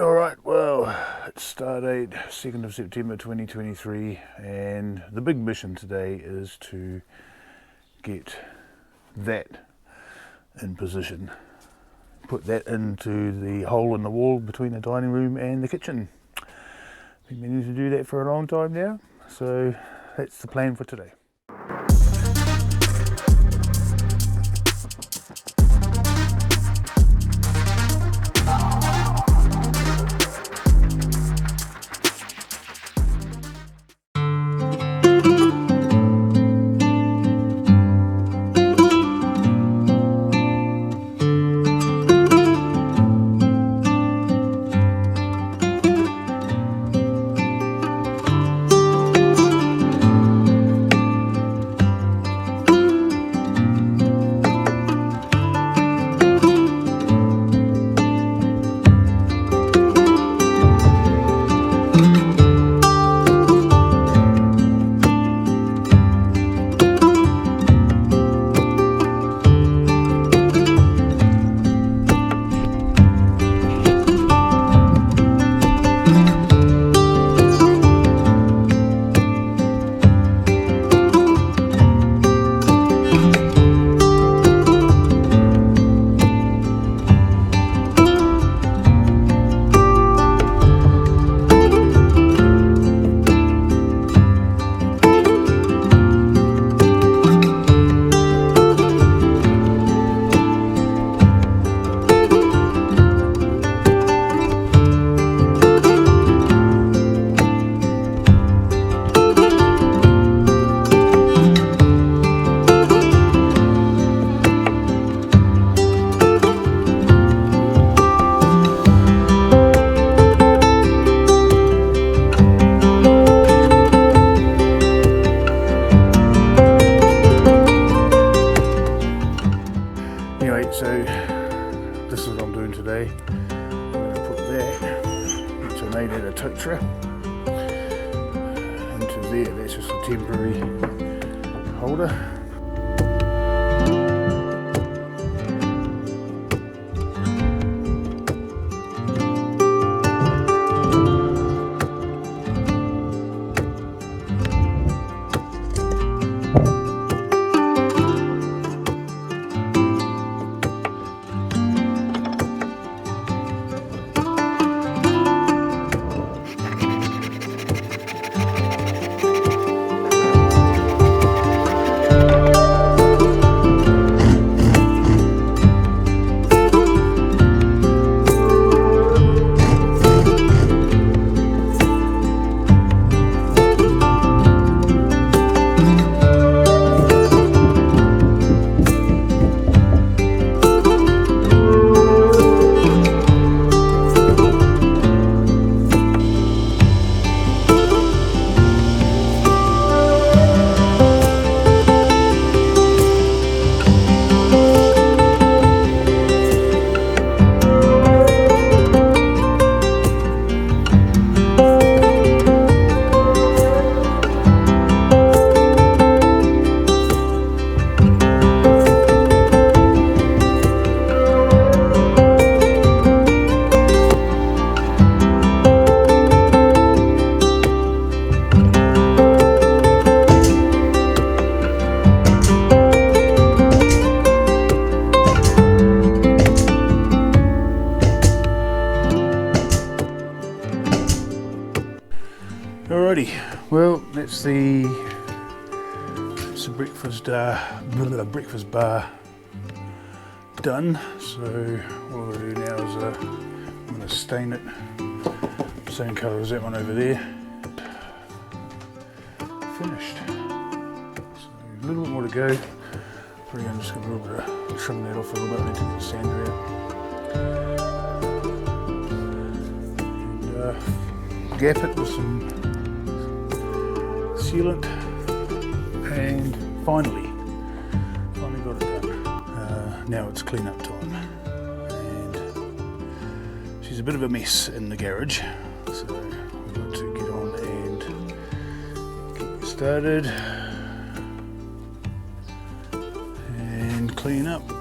Alright, well, it's start date 2nd of September 2023, and the big mission today is to get that in position. Put that into the hole in the wall between the dining room and the kitchen. Been meaning to do that for a long time now, so that's the plan for today. So this is what I'm doing today. I'm going to put that, which I made out of totara, into there. That's just a temporary holder. Alrighty, well, that's the breakfast bar done. So what I'm going to do now is I'm going to stain it same colour as that one over there. Finished. So a little bit more to go. Probably I'm just going to trim that off a little bit. I need to get the sander out. And gap it with some sealant, and finally got it done. Now it's clean up time, and she's a bit of a mess in the garage, so we've got to get on and get started and clean up.